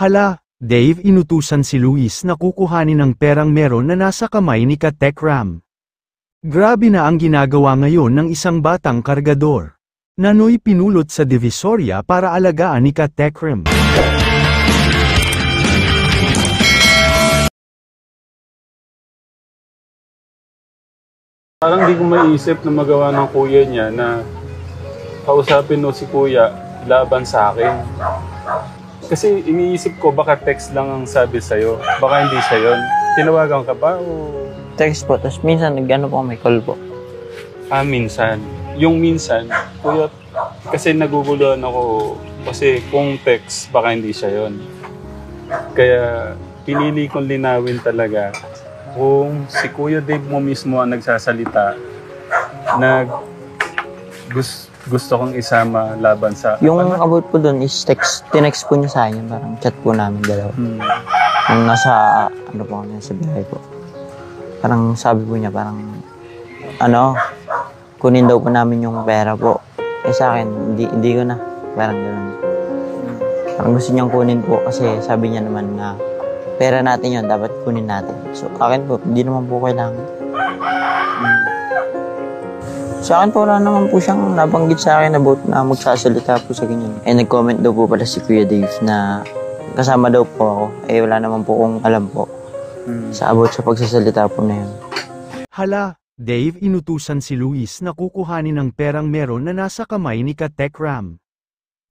Hala, Dave, inutusan si Luis na kukuhanin ng perang meron na nasa kamay ni Katekram. Grabe na ang ginagawa ngayon ng isang batang kargador. Nanoy pinulot sa Divisoria para alagaan ni Katekram. Parang di ko maiisip na magawa ng kuya niya na kausapin mo si kuya laban sa akin. Kasi iniisip ko baka text lang ang sabi sa'yo. Baka hindi siya yun. Tinawagan ka ba o... Text po, tapos minsan nag-ano po, may call po. Minsan. Yung minsan, kuya, kasi naguguluhan ako. Kasi kung text, baka hindi siya yun. Kaya pinili kong linawin talaga kung si Kuya Dave mo mismo ang nagsasalita gusto kong isama laban sa... Yung about po doon is text, tinext po niya sa akin, parang chat po namin dalawa. Nung nasa, ano po kami, sa biyahe po. Parang sabi po niya, parang, kunin daw po namin yung pera po. Sa akin, hindi ko na. Parang gano'n. Parang gusto niyang kunin po kasi sabi niya naman na pera natin yun, dapat kunin natin. So, akin po, hindi naman po kailangan. Sa akin po, wala naman po siyang nabanggit sa akin about na magsasalita po sa ganyan. Nag-comment daw po pala si Kuya Dave na kasama daw po ako. Wala naman po kung alam po sa about sa pagsasalita po na yun. Hala, Dave, inutusan si Luis na kukuhanin ng perang meron na nasa kamay ni Katekram.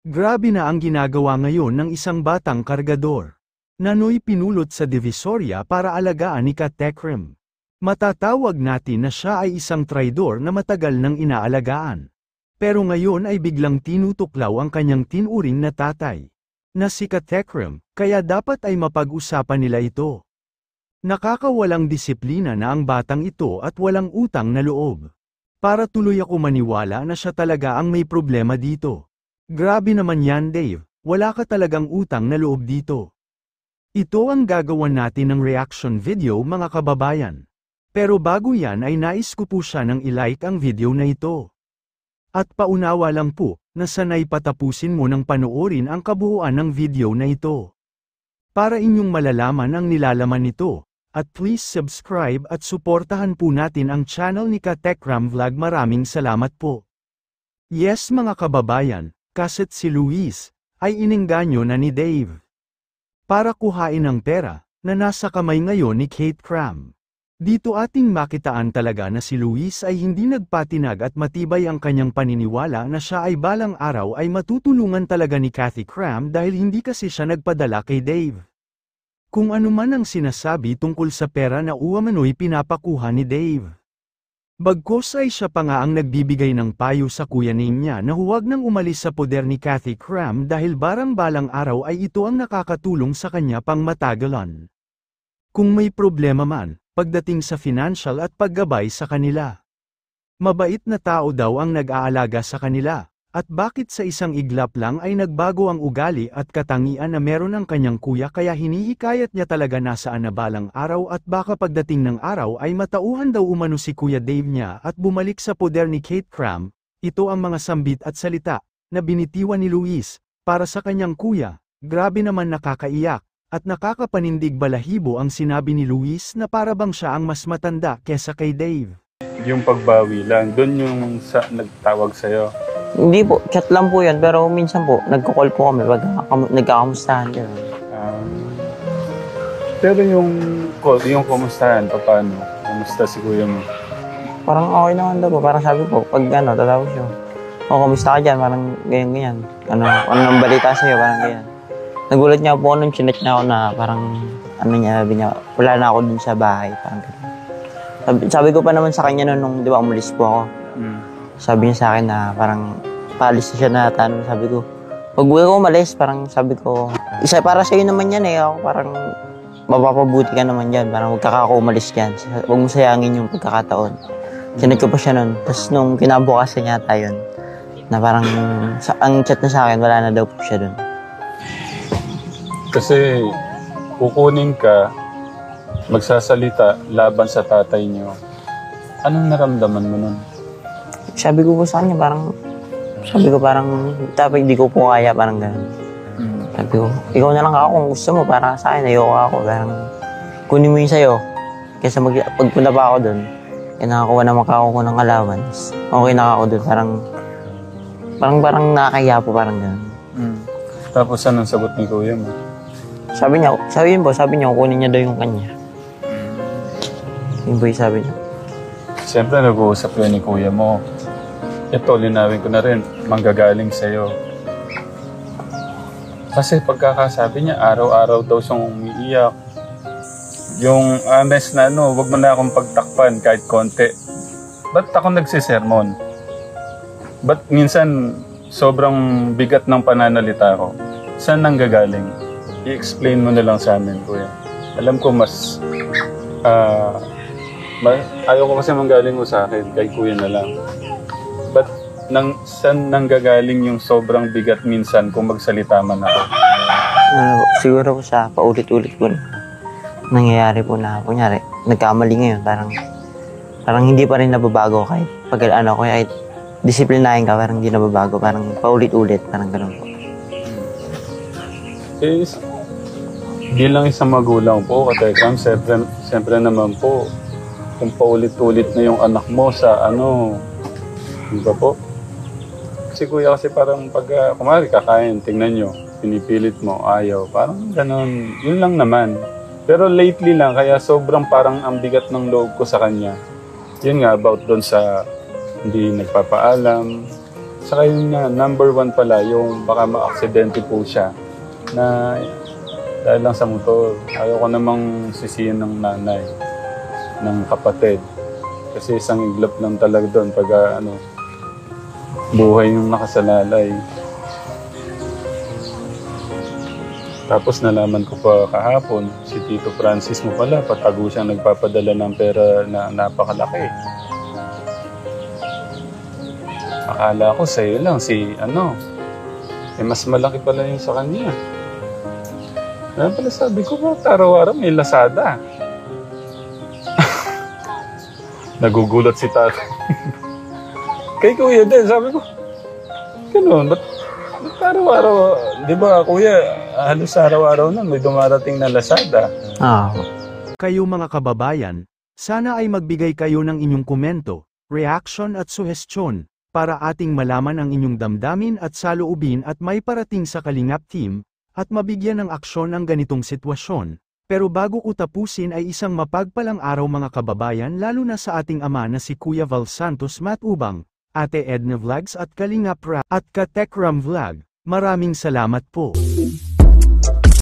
Grabe na ang ginagawa ngayon ng isang batang kargador. Nanoy pinulot sa Divisoria para alagaan ni Katekram. Matatawag natin na siya ay isang traidor na matagal nang inaalagaan. Pero ngayon ay biglang tinutuklaw ang kanyang tinuring na tatay, na si Katekram, kaya dapat ay mapag-usapan nila ito. Nakakawalang disiplina na ang batang ito at walang utang na loob. Para tuloy ako maniwala na siya talaga ang may problema dito. Grabe naman yan, Dave, wala ka talagang utang na loob dito. Ito ang gagawan natin ng reaction video, mga kababayan. Pero bago yan ay nais ko po siya nang ilike ang video na ito. At paunawa lang po, na sanay patapusin mo nang panoorin ang kabuuan ng video na ito. Para inyong malalaman ang nilalaman nito, at please subscribe at suportahan po natin ang channel ni Katekram Vlog. Maraming salamat po. Yes, mga kababayan, kaset si Luis, ay inengganyo na ni Dave. Para kuhain ang pera, na nasa kamay ngayon ni Katekram. Dito ating makitaan talaga na si Luis ay hindi nagpatinag at matibay ang kanyang paniniwala na siya ay balang araw ay matutulungan talaga ni Katekram dahil hindi kasi siya nagpadala kay Dave. Kung ano man ang sinasabi tungkol sa pera na umano'y pinapakuha ni Dave. Bagkus ay siya pa nga ang nagbibigay ng payo sa kuya niya na huwag nang umalis sa poder ni Katekram dahil balang araw ay ito ang nakakatulong sa kanya pang matagalan. Kung may problema man, pagdating sa financial at paggabay sa kanila. Mabait na tao daw ang nag-aalaga sa kanila, at bakit sa isang iglap lang ay nagbago ang ugali at katangian na meron ang kanyang kuya kaya hinihikayat niya talaga nasaan na balang araw at baka pagdating ng araw ay matauhan daw umano si Kuya Dave niya at bumalik sa poder ni Katekram. Ito ang mga sambit at salita na binitiwan ni Luis para sa kanyang kuya. Grabe naman, nakakaiyak at nakakapanindig balahibo ang sinabi ni Luis na para bang siya ang mas matanda kesa kay Dave. Yung pagbawi lang, doon yung nagtawag sa'yo. Hindi po, chat lang po yan, pero minsan po, nagko-call po kami pag nagkakamustahan ka. Pero yung kumustahan, paano? Kumusta si kuya mo? Parang okay naman daw po, parang sabi po, pag tatawag siya, kumusta ka dyan, parang ganyan. Ano ang balita sa'yo, parang ganyan. Nagulat niya po nung chinat niya ako na parang, sabi niya, wala na ako dun sa bahay, parang ganyan. Sabi ko pa naman sa kanya nung di ba, umalis po ako. Sabi niya sa akin na parang paalis na siya na tanong. Sabi ko, wag ko umalis. Parang sabi ko, isa para sa'yo naman yan eh. Ako parang mapapabuti ka naman yan. Parang huwag ka umalis yan. Huwag mo sayangin yung pagkakataon. Sinat ko pa siya nun. Tapos nung kinabukasan niya tayo yun, na parang ang chat na sa akin, wala na daw po siya dun. Kasi kukunin ka, magsasalita laban sa tatay niyo. Anong naramdaman mo nun? Sabi ko po sa kanya, parang, dapat hindi ko po kaya, parang gano'n. Sabi ko, ikaw na lang ako kung gusto mo para sa akin, ayoko ako. Parang kunin mo yung sa'yo. Kaysa pagpunta pa ako doon, nakakuha naman ako ng allowance. Okay na ako doon, parang nakakaya po, parang gano'n. Tapos anong sagot ni kuya mo? Sabi niya, kukunin niya daw yung kanya. Yun po yung sabi niya. Siyempre, nag-uusap yun ni kuya mo. Ito, linawin ko na rin, manggagaling sa'yo. Kasi pagkakasabi niya, araw-araw daw siyang umiiyak. Yung honest na wag mo na akong pagtakpan kahit konti. Ba't ako nagsisermon? Ba't minsan sobrang bigat ng pananalita ko? Saan nanggagaling? I-explain mo na lang sa amin, kuya. Alam ko mas... ayaw ko kasi manggaling mo sa akin, kay kuya na lang. Ba't saan nanggagaling yung sobrang bigat minsan kung magsalita man ako? Siguro po sa paulit-ulit po nangyayari po na, kunyari, nagkamali ngayon, parang hindi pa rin nababago kahit kahit disiplinahin ka, parang hindi nababago, parang paulit-ulit, parang gano'n po. Bilang isang magulang po, katekram, siyempre naman po, kung paulit-ulit na yung anak mo sa di ba po? Si kuya kasi parang kumari kakain, tingnan nyo, pinipilit mo, ayaw, parang gano'n, yun lang naman. Pero lately lang, kaya sobrang parang ang bigat ng loob ko sa kanya. Yun nga, about doon sa hindi nagpapaalam. Saka yun nga, number 1 pala, yung baka ma-aksidente po siya na dahil lang sa motor. Ayaw ko namang sisihin ng nanay, ng kapatid. Kasi isang iglap lang talaga doon pag buhay yung nakasalalay. Tapos nalaman ko pa kahapon, si Tito Francis mo pala, patago siyang nagpapadala ng pera na napakalaki. Akala ko sa'yo lang, mas malaki pala yung sa kanya. Kaya pala sabi ko, araw-araw may Lazada. Nagugulat si tatay. Kay kuya din, sabi ko, gano'n, ba't araw-araw, di ba kuya, halos araw-araw na may dumarating na Lazada. Kayo mga kababayan, sana ay magbigay kayo ng inyong komento, reaction at suhestyon, para ating malaman ang inyong damdamin at saloobin at may parating sa Kalingap Team, at mabigyan ng aksyon ang ganitong sitwasyon. Pero bago ko tapusin ay isang mapagpalang araw mga kababayan, lalo na sa ating ama na si Kuya Val Santos Matubang, Ate Edna Vlogs at Kalingap Rap at Katekram Vlog. Maraming salamat po.